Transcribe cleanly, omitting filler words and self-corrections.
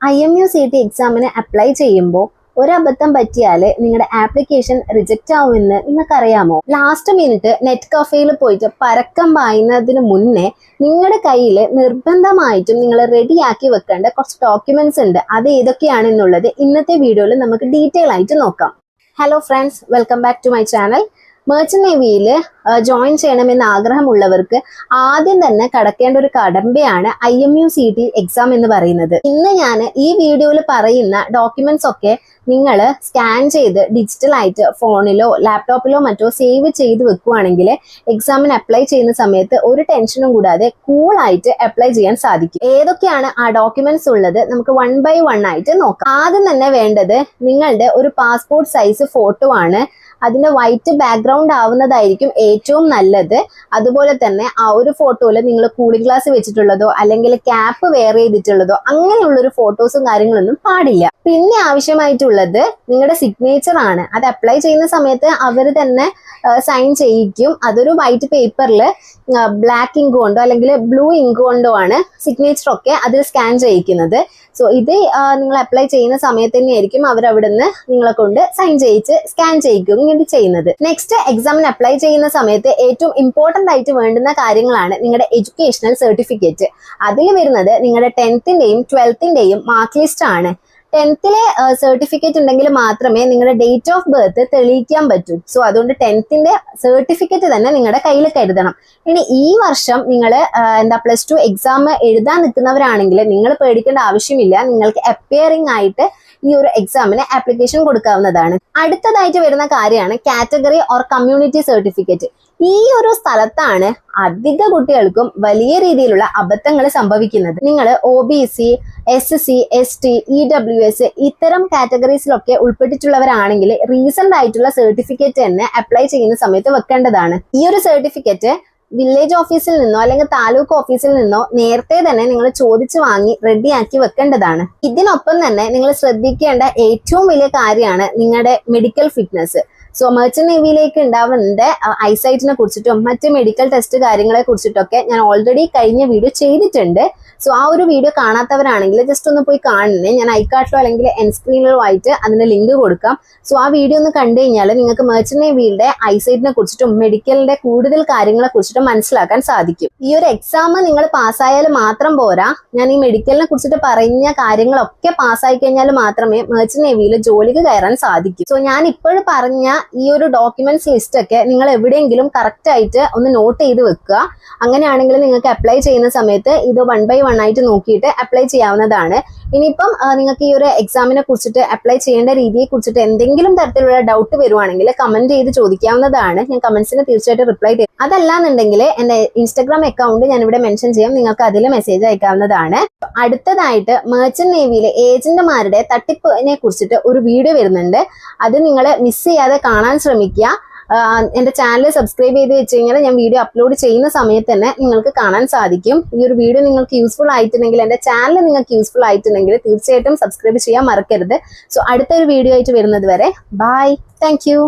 IMUCT എക്സാമിന് apply ചെയ്യുമ്പോൾ ഒരബദ്ധം പറ്റിയാൽ നിങ്ങളുടെ ആപ്ലിക്കേഷൻ റിജക്റ്റ് ആവുമെന്ന് നിങ്ങൾക്കറിയാമോ? ലാസ്റ്റ് മിനിറ്റ് നെറ്റ് കഫേയിൽ പോയിട്ട് പരക്കം പായുന്നതിന് മുന്നേ നിങ്ങളുടെ കയ്യിൽ നിർബന്ധമായിട്ടും നിങ്ങൾ റെഡിയാക്കി വെക്കേണ്ട കുറച്ച് ഡോക്യുമെന്റ്സ് ഉണ്ട്. അത് ഏതൊക്കെയാണെന്നുള്ളത് ഇന്നത്തെ വീഡിയോയിൽ നമുക്ക് ഡീറ്റെയിൽ ആയിട്ട് നോക്കാം. Hello friends, welcome back to my channel. Merchant നേവിയിൽ ജോയിൻ ചെയ്യണമെന്ന് ആഗ്രഹമുള്ളവർക്ക് ആദ്യം തന്നെ കടക്കേണ്ട ഒരു കടമ്പയാണ് IMUCT എക്സാം എന്ന് പറയുന്നത്. ഇന്ന് ഞാൻ ഈ വീഡിയോയിൽ പറയുന്ന ഡോക്യുമെന്റ്സ് ഒക്കെ നിങ്ങൾ സ്കാൻ ചെയ്ത് ഡിജിറ്റലായിട്ട് ഫോണിലോ ലാപ്ടോപ്പിലോ മറ്റോ സേവ് ചെയ്ത് വെക്കുകയാണെങ്കിൽ എക്സാമിന് അപ്ലൈ ചെയ്യുന്ന സമയത്ത് ഒരു ടെൻഷനും കൂടാതെ കൂളായിട്ട് അപ്ലൈ ചെയ്യാൻ സാധിക്കും. ഏതൊക്കെയാണ് ആ ഡോക്യുമെന്റ്സ് ഉള്ളത് നമുക്ക് 1 by 1 ആയിട്ട് നോക്കാം. ആദ്യം തന്നെ വേണ്ടത് നിങ്ങളുടെ ഒരു പാസ്പോർട്ട് സൈസ് ഫോട്ടോ ആണ്. അതിന്റെ വൈറ്റ് ബാക്ക്ഗ്രൗണ്ട് ആവുന്നതായിരിക്കും ഏറ്റവും നല്ലത്. അതുപോലെ തന്നെ ആ ഒരു ഫോട്ടോയിൽ നിങ്ങൾ കൂളിംഗ് ഗ്ലാസ് വെച്ചിട്ടുള്ളതോ അല്ലെങ്കിൽ ക്യാപ്പ് വെയർ ചെയ്തിട്ടുള്ളതോ അങ്ങനെയുള്ളൊരു ഫോട്ടോസും കാര്യങ്ങളൊന്നും പാടില്ല. പിന്നെ ആവശ്യമായിട്ടുള്ളത് നിങ്ങളുടെ സിഗ്നേച്ചർ ആണ്. അത് അപ്ലൈ ചെയ്യുന്ന സമയത്ത് അവർ തന്നെ സൈൻ ചെയ്യിക്കും. അതൊരു വൈറ്റ് പേപ്പറിൽ ബ്ലാക്ക് ഇങ്ക് കൊണ്ടോ അല്ലെങ്കിൽ ബ്ലൂ ഇങ്ക് കൊണ്ടോ ആണ് സിഗ്നേച്ചർ ഒക്കെ അതിൽ സ്കാൻ ചെയ്യിക്കുന്നത്. സോ ഇത് നിങ്ങൾ അപ്ലൈ ചെയ്യുന്ന സമയത്ത് തന്നെയായിരിക്കും അവർ അവിടെ നിന്ന് നിങ്ങളെ കൊണ്ട് സൈൻ ചെയ്യിച്ച് സ്കാൻ ചെയ്യിക്കുകയും ഇങ്ങനെ ചെയ്യുന്നത്. നെക്സ്റ്റ്, എക്സാമിന് അപ്ലൈ ചെയ്യുന്ന സമയത്ത് ഏറ്റവും ഇമ്പോർട്ടന്റ് ആയിട്ട് വേണ്ടുന്ന കാര്യങ്ങളാണ് നിങ്ങളുടെ എഡ്യൂക്കേഷണൽ സർട്ടിഫിക്കറ്റ്. അതിൽ വരുന്നത് നിങ്ങളുടെ 10th-ന്റെയും 12th-ന്റെയും മാർക്ക് ലിസ്റ്റ് ആണ്. 10th-ലെ സർട്ടിഫിക്കറ്റ് ഉണ്ടെങ്കിൽ മാത്രമേ നിങ്ങളുടെ ഡേറ്റ് ഓഫ് ബർത്ത് തെളിയിക്കാൻ പറ്റൂ. സോ അതുകൊണ്ട് 10th-ന്റെ സർട്ടിഫിക്കറ്റ് തന്നെ നിങ്ങളുടെ കയ്യിൽ കരുതണം. ഇനി ഈ വർഷം നിങ്ങൾ +2 എക്സാം എഴുതാൻ നിൽക്കുന്നവരാണെങ്കിൽ നിങ്ങൾ പേടിക്കേണ്ട ആവശ്യമില്ല. നിങ്ങൾക്ക് അപ്പിയറിംഗ് ആയിട്ട് ഈ ഒരു എക്സാമിന് ആപ്ലിക്കേഷൻ കൊടുക്കാവുന്നതാണ്. അടുത്തതായിട്ട് വരുന്ന കാര്യമാണ് കാറ്റഗറി ഓർ കമ്മ്യൂണിറ്റി സർട്ടിഫിക്കറ്റ്. ഈ ഒരു സ്ഥലത്താണ് അധിക കുട്ടികൾക്കും വലിയ രീതിയിലുള്ള അബദ്ധങ്ങൾ സംഭവിക്കുന്നത്. നിങ്ങൾ OBC, SC, ST, EWS ഇത്തരം കാറ്റഗറീസിലൊക്കെ ഉൾപ്പെട്ടിട്ടുള്ളവരാണെങ്കിൽ റീസെന്റ് ആയിട്ടുള്ള സർട്ടിഫിക്കറ്റ് തന്നെ അപ്ലൈ ചെയ്യുന്ന സമയത്ത് വെക്കേണ്ടതാണ്. ഈ ഒരു സർട്ടിഫിക്കറ്റ് വില്ലേജ് ഓഫീസിൽ നിന്നോ അല്ലെങ്കിൽ താലൂക്ക് ഓഫീസിൽ നിന്നോ നേരത്തെ തന്നെ നിങ്ങൾ ചോദിച്ചു വാങ്ങി റെഡിയാക്കി വെക്കേണ്ടതാണ്. ഇതിനൊപ്പം തന്നെ നിങ്ങൾ ശ്രദ്ധിക്കേണ്ട ഏറ്റവും വലിയ കാര്യമാണ് നിങ്ങളുടെ മെഡിക്കൽ ഫിറ്റ്നസ്. സോ മെർച്ചന്റ് നേവിയിലേക്ക് ഉണ്ടാവുന്ന ഐസൈറ്റിനെ കുറിച്ചിട്ടും മറ്റ് മെഡിക്കൽ ടെസ്റ്റ് കാര്യങ്ങളെ കുറിച്ചിട്ടൊക്കെ ഞാൻ ഓൾറെഡി കഴിഞ്ഞ വീഡിയോ ചെയ്തിട്ടുണ്ട്. സോ ആ ഒരു വീഡിയോ കാണാത്തവരാണെങ്കിൽ ജസ്റ്റ് ഒന്ന് പോയി കാണണേ. ഞാൻ ഐക്കാർട്ടിലോ അല്ലെങ്കിൽ എൻ സ്ക്രീനിലോ ആയിട്ട് അതിന്റെ ലിങ്ക് കൊടുക്കാം. സോ ആ വീഡിയോ ഒന്ന് കണ്ടു കഴിഞ്ഞാൽ നിങ്ങൾക്ക് മെർച്ചന്റ് നേവിയുടെ ഐസൈറ്റിനെ കുറിച്ചിട്ടും മെഡിക്കലിന്റെ കൂടുതൽ കാര്യങ്ങളെ കുറിച്ചിട്ടും മനസ്സിലാക്കാൻ സാധിക്കും. ഈ ഒരു എക്സാം നിങ്ങൾ പാസ്സായാൽ മാത്രം പോരാ. ഞാൻ ഈ മെഡിക്കലിനെ കുറിച്ചിട്ട് പറഞ്ഞ കാര്യങ്ങളൊക്കെ പാസ്സായി കഴിഞ്ഞാൽ മാത്രമേ മെർച്ചന്റ് നേവിയിൽ ജോലിക്ക് കയറാൻ സാധിക്കൂ. സോ ഞാൻ ഇപ്പോഴും പറഞ്ഞ ഈ ഒരു ഡോക്യുമെന്റ്സ് ലിസ്റ്റ് ഒക്കെ നിങ്ങൾ എവിടെയെങ്കിലും കറക്റ്റ് ആയിട്ട് ഒന്ന് നോട്ട് ചെയ്ത് വെക്കുക. അങ്ങനെയാണെങ്കിൽ നിങ്ങൾക്ക് അപ്ലൈ ചെയ്യുന്ന സമയത്ത് ഇത് 1 by 1 ആയിട്ട് നോക്കിയിട്ട് അപ്ലൈ ചെയ്യാവുന്നതാണ്. ഇനിയിപ്പം നിങ്ങൾക്ക് ഈ ഒരു എക്സാമിനെ കുറിച്ചിട്ട് അപ്ലൈ ചെയ്യേണ്ട രീതിയെ കുറിച്ചിട്ട് എന്തെങ്കിലും തരത്തിലുള്ള ഡൗട്ട് വരുവാണെങ്കിൽ കമന്റ് ചെയ്ത് ചോദിക്കാവുന്നതാണ്. ഞാൻ കമന്റ്സിന് തീർച്ചയായിട്ടും റിപ്ലൈ ചെയ്യും. അതല്ലാന്നുണ്ടെങ്കിൽ എന്റെ ഇൻസ്റ്റാഗ്രാം അക്കൗണ്ട് ഞാൻ ഇവിടെ മെൻഷൻ ചെയ്യാം. നിങ്ങൾക്ക് അതിൽ മെസ്സേജ് അയക്കാവുന്നതാണ്. അടുത്തതായിട്ട് മെർച്ചന്റ് നേവിയിലെ ഏജന്റുമാരുടെ തട്ടിപ്പിനെ കുറിച്ചിട്ട് ഒരു വീഡിയോ വരുന്നുണ്ട്. അത് നിങ്ങൾ മിസ് ചെയ്യാതെ കാണാൻ ശ്രമിക്കുക. എന്റെ ചാനൽ സബ്സ്ക്രൈബ് ചെയ്ത് വെച്ച് കഴിഞ്ഞാൽ ഞാൻ വീഡിയോ അപ്ലോഡ് ചെയ്യുന്ന സമയത്ത് തന്നെ നിങ്ങൾക്ക് കാണാൻ സാധിക്കും. ഈ ഒരു വീഡിയോ നിങ്ങൾക്ക് യൂസ്ഫുൾ ആയിട്ടുണ്ടെങ്കിൽ, എന്റെ ചാനൽ നിങ്ങൾക്ക് യൂസ്ഫുൾ ആയിട്ടുണ്ടെങ്കിൽ തീർച്ചയായിട്ടും സബ്സ്ക്രൈബ് ചെയ്യാൻ മറക്കരുത്. സോ അടുത്തൊരു വീഡിയോ ആയിട്ട് വരുന്നത് വരെ ബൈ. Thank you.